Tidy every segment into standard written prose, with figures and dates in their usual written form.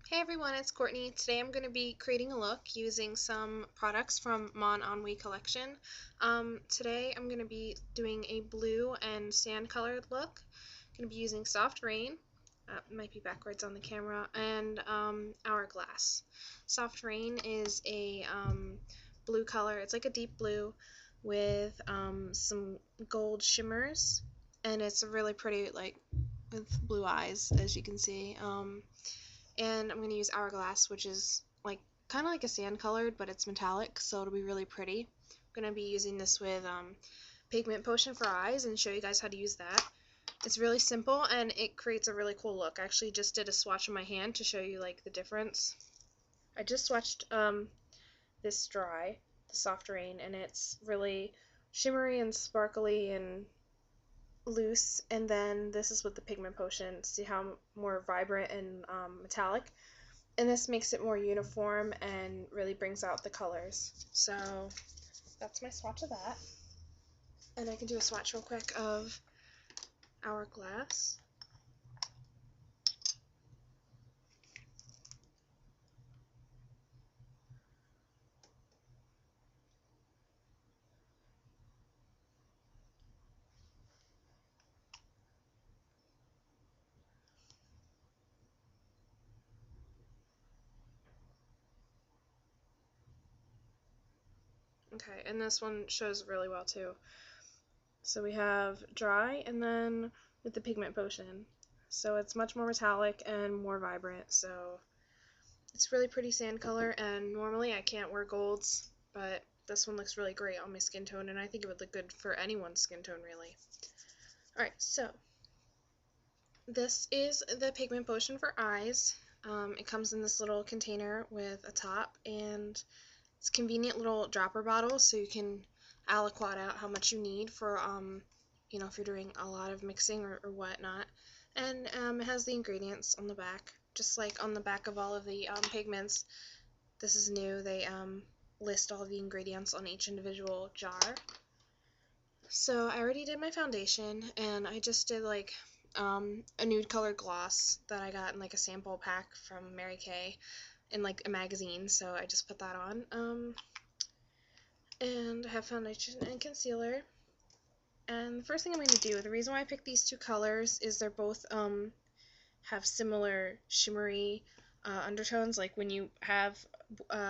Hey everyone, it's Courtney. Today I'm going to be creating a look using some products from Mon Ennui collection. Today I'm going to be doing a blue and sand colored look. I'm going to be using Soft Rain, might be backwards on the camera, and Hourglass. Soft Rain is a blue color. It's like a deep blue with some gold shimmers, and it's really pretty, like with blue eyes, as you can see. And I'm going to use Hourglass, which is like kind of like a sand colored, but it's metallic, so it'll be really pretty. I'm going to be using this with Pigment Potion for eyes and show you guys how to use that. It's really simple and it creates a really cool look. I actually just did a swatch on my hand to show you like the difference. I just swatched this dry, the Soft Rain, and it's really shimmery and sparkly and loose, and then this is with the Pigment Potion. See how more vibrant and metallic, and this makes it more uniform and really brings out the colors. So that's my swatch of that, and I can do a swatch real quick of Hourglass. Okay, and this one shows really well too. So we have dry and then with the Pigment Potion. So it's much more metallic and more vibrant, so it's really pretty sand color, and normally I can't wear golds, but this one looks really great on my skin tone, and I think it would look good for anyone's skin tone, really. Alright, so this is the Pigment Potion for eyes. It comes in this little container with a top, and it's a convenient little dropper bottle, so you can aliquot out how much you need for, you know, if you're doing a lot of mixing or whatnot. And it has the ingredients on the back, just like on the back of all of the pigments. This is new. They list all the ingredients on each individual jar. So I already did my foundation, and I just did like a nude colored gloss that I got in like a sample pack from Mary Kay in like a magazine, so I just put that on. And I have foundation and concealer. And the first thing I'm going to do, the reason why I picked these two colors is they're both have similar shimmery undertones. Like when you have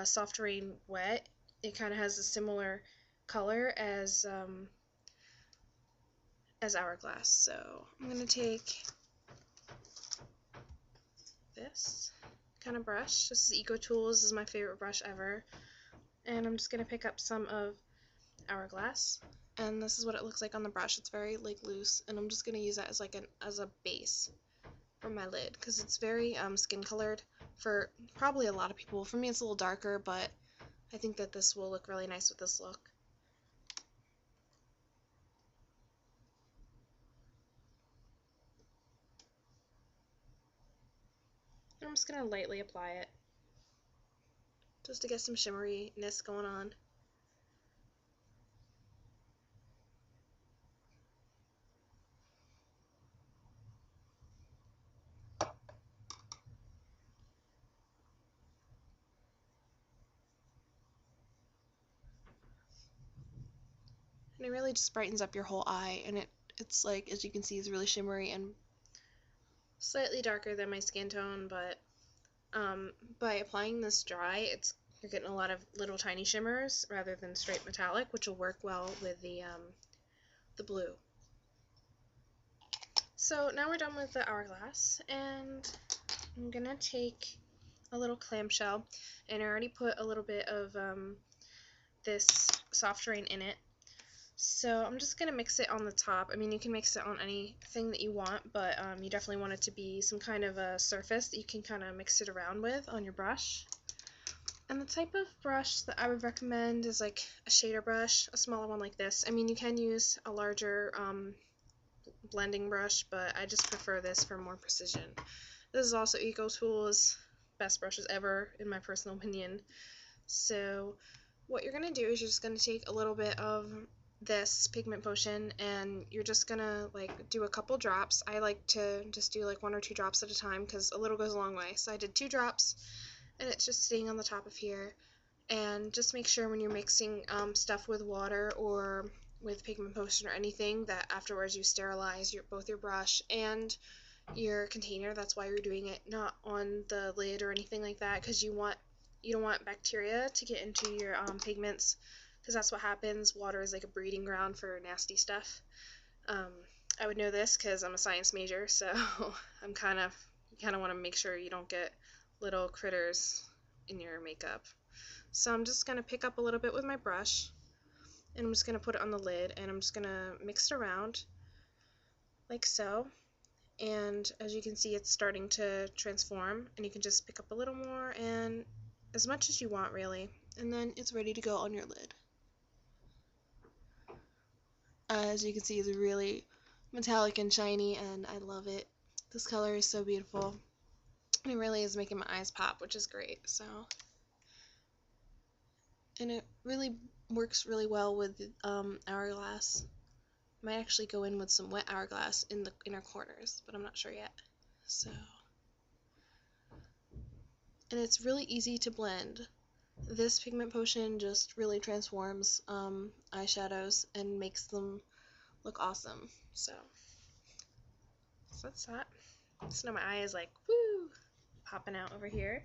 Soft Rain wet, it kind of has a similar color as Hourglass. So I'm going to take this kind of brush. This is Eco Tools. This is my favorite brush ever. And I'm just going to pick up some of Hourglass. And this is what it looks like on the brush. It's very like loose, and I'm just going to use that as like as a base for my lid, because it's very skin colored for probably a lot of people. For me it's a little darker, but I think that this will look really nice with this look. And I'm just going to lightly apply it just to get some shimmeriness going on. And it really just brightens up your whole eye, and it's like, as you can see, it's really shimmery and slightly darker than my skin tone, but by applying this dry, you're getting a lot of little tiny shimmers rather than straight metallic, which will work well with the blue. So now we're done with the Hourglass, and I'm gonna take a little clamshell, and I already put a little bit of this Soft Rain in it. So I'm just going to mix it on the top. I mean, you can mix it on anything that you want, but you definitely want it to be some kind of a surface that you can kind of mix it around with on your brush. And the type of brush that I would recommend is like a shader brush, a smaller one like this. I mean, you can use a larger blending brush, but I just prefer this for more precision. This is also Eco Tools, best brushes ever in my personal opinion. So what you're going to do is you're just going to take a little bit of this pigment potion, and you're just gonna like do a couple drops. I like to just do like 1 or 2 drops at a time because a little goes a long way. So I did 2 drops, and it's just staying on the top of here. And just make sure when you're mixing stuff with water or with pigment potion or anything that afterwards you sterilize both your brush and your container. That's why you're doing it, not on the lid or anything like that, because you don't want bacteria to get into your pigments, because that's what happens. Water is like a breeding ground for nasty stuff. I would know this because I'm a science major, so you kind of want to make sure you don't get little critters in your makeup. So I'm just going to pick up a little bit with my brush, and I'm just going to put it on the lid, and I'm just going to mix it around like so. And as you can see, it's starting to transform, and you can just pick up a little more, and as much as you want really, and then it's ready to go on your lid. As you can see, it's really metallic and shiny, and I love it. This color is so beautiful, and it really is making my eyes pop, which is great. So, and it really works really well with Hourglass. Might actually go in with some wet Hourglass in the inner corners, but I'm not sure yet. So, and it's really easy to blend. This pigment potion just really transforms eyeshadows and makes them look awesome. So that's that. So now my eye is like, woo, popping out over here.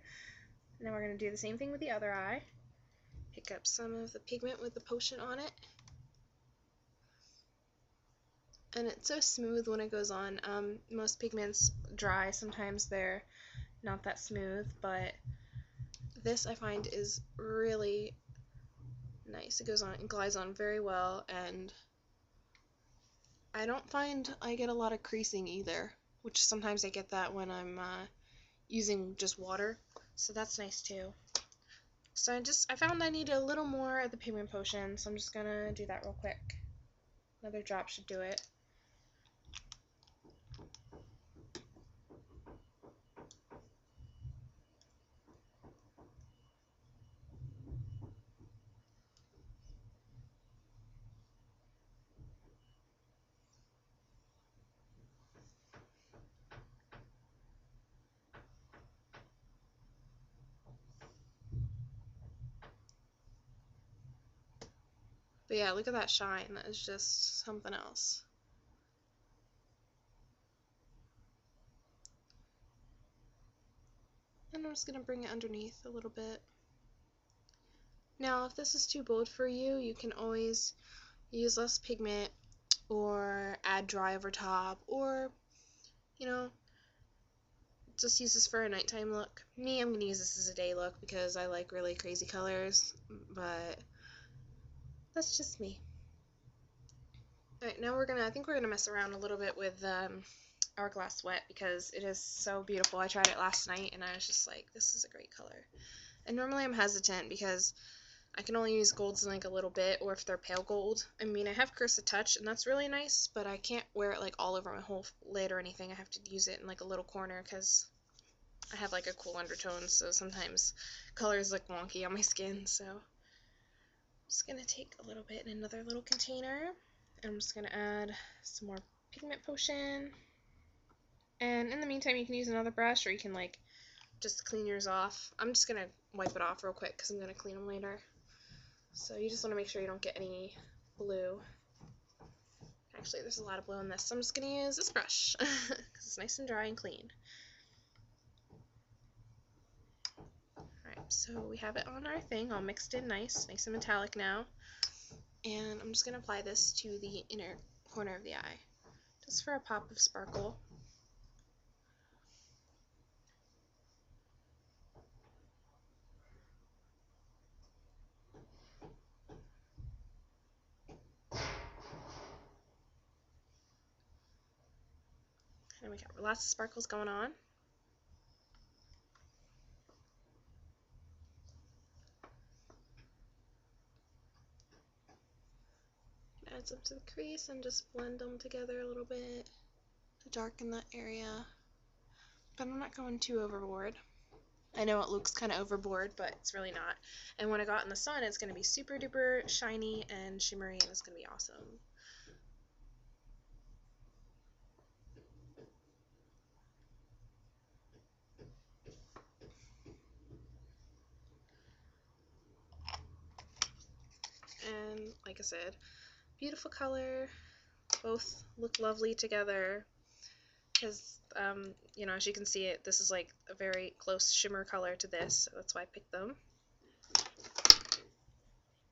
And then we're going to do the same thing with the other eye. Pick up some of the pigment with the potion on it. And it's so smooth when it goes on. Most pigments dry, sometimes they're not that smooth, but this I find is really nice. It goes on and glides on very well, and I don't find I get a lot of creasing either, which sometimes I get that when I'm using just water, so that's nice too. So I found I needed a little more of the pigment potion, so I'm just gonna do that real quick. Another drop should do it. But yeah, look at that shine. That is just something else. And I'm just going to bring it underneath a little bit. Now, if this is too bold for you, you can always use less pigment or add dry over top, or, you know, just use this for a nighttime look. Me, I'm going to use this as a day look because I like really crazy colors, but that's just me. Alright, now I think we're gonna mess around a little bit with Hourglass Wet because it is so beautiful. I tried it last night and I was just like, this is a great color. And normally I'm hesitant because I can only use golds in like a little bit, or if they're pale gold. I mean, I have Carissa Touch and that's really nice, but I can't wear it like all over my whole lid or anything. I have to use it in like a little corner because I have like a cool undertone, so sometimes colors look wonky on my skin. So I'm just gonna take a little bit in another little container. I'm just going to add some more pigment potion, and in the meantime you can use another brush, or you can like just clean yours off. I'm just going to wipe it off real quick because I'm going to clean them later. So you just want to make sure you don't get any blue. Actually, there's a lot of blue in this, so I'm just going to use this brush because it's nice and dry and clean. Alright, so we have it on our thing all mixed in nice and metallic now. And I'm just going to apply this to the inner corner of the eye, just for a pop of sparkle. And we got lots of sparkles going on. Add some to the crease and just blend them together a little bit to darken that area. But I'm not going too overboard. I know it looks kind of overboard, but it's really not. And when I got in the sun, it's going to be super duper shiny and shimmery, and it's going to be awesome. And like I said, beautiful color. Both look lovely together. Because, you know, as you can see, this is like a very close shimmer color to this, so that's why I picked them.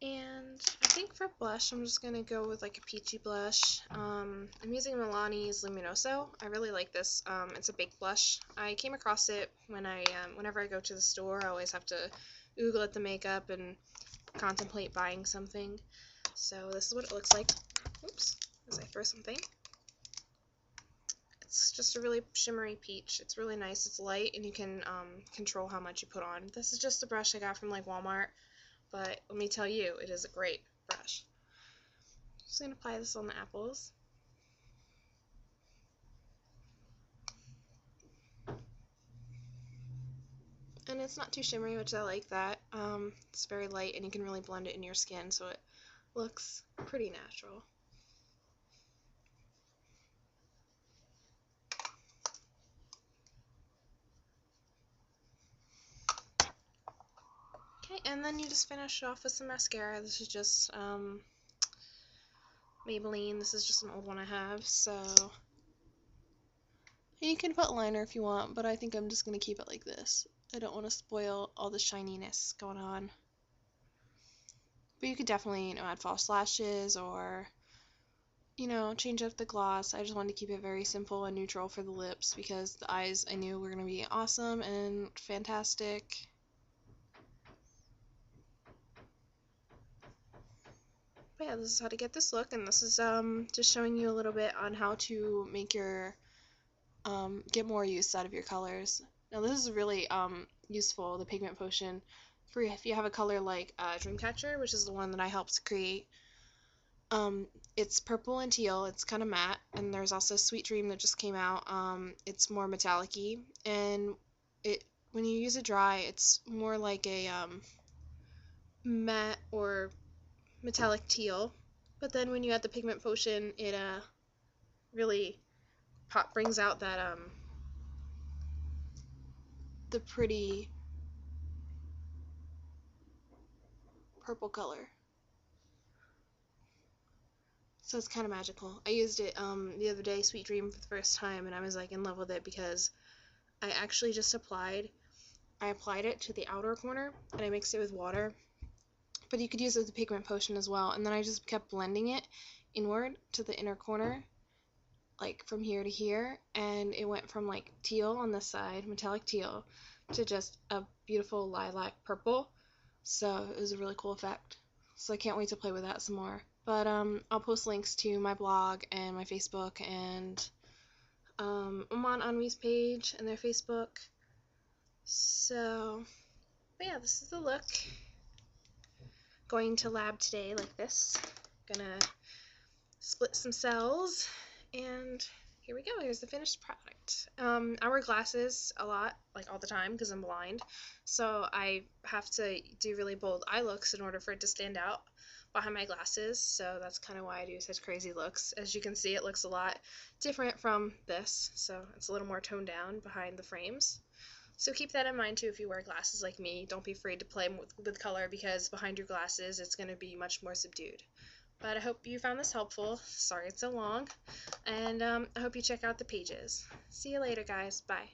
And I think for blush, I'm just going to go with like a peachy blush. I'm using Milani's Luminoso. I really like this. It's a baked blush. I came across it when whenever I go to the store. I always have to Google at the makeup and contemplate buying something. So this is what it looks like. Oops, as I throw something. It's just a really shimmery peach. It's really nice. It's light, and you can control how much you put on. This is just a brush I got from like Walmart. But let me tell you, it is a great brush. Just going to apply this on the apples. And it's not too shimmery, which I like that. It's very light, and you can really blend it in your skin, so it looks pretty natural. Okay, and then you just finish it off with some mascara. This is just Maybelline. This is just an old one I have, so you can put liner if you want, but I think I'm just going to keep it like this. I don't want to spoil all the shininess going on. But you could definitely, you know, add false lashes or, you know, change up the gloss. I just wanted to keep it very simple and neutral for the lips because the eyes I knew were going to be awesome and fantastic. But yeah, this is how to get this look, and this is just showing you a little bit on how to make your get more use out of your colors. Now this is really useful, the pigment potion, for if you have a color like Dreamcatcher, which is the one that I helped create. It's purple and teal. It's kind of matte, and there's also Sweet Dream that just came out. It's more metallic-y, and when you use it dry, it's more like a matte or metallic teal. But then when you add the pigment potion, it really brings out that the pretty purple color. So it's kind of magical. I used it the other day, Sweet Dream, for the first time, and I was like in love with it because I actually just applied it to the outer corner, and I mixed it with water. But you could use it with the pigment potion as well, and then I just kept blending it inward to the inner corner, like from here to here, and it went from like teal on this side, metallic teal, to just a beautiful lilac purple. So it was a really cool effect. So I can't wait to play with that some more. But I'll post links to my blog and my Facebook and Mon Ennui's page and their Facebook. So, but yeah, this is the look. Going to lab today like this. Gonna split some cells, and here we go. Here's the finished product. I wear glasses a lot, like all the time, because I'm blind. So I have to do really bold eye looks in order for it to stand out behind my glasses. So that's kind of why I do such crazy looks. As you can see, it looks a lot different from this. So it's a little more toned down behind the frames. So keep that in mind too if you wear glasses like me. Don't be afraid to play with color because behind your glasses it's going to be much more subdued. But I hope you found this helpful. Sorry it's so long. And I hope you check out the pages. See you later, guys. Bye.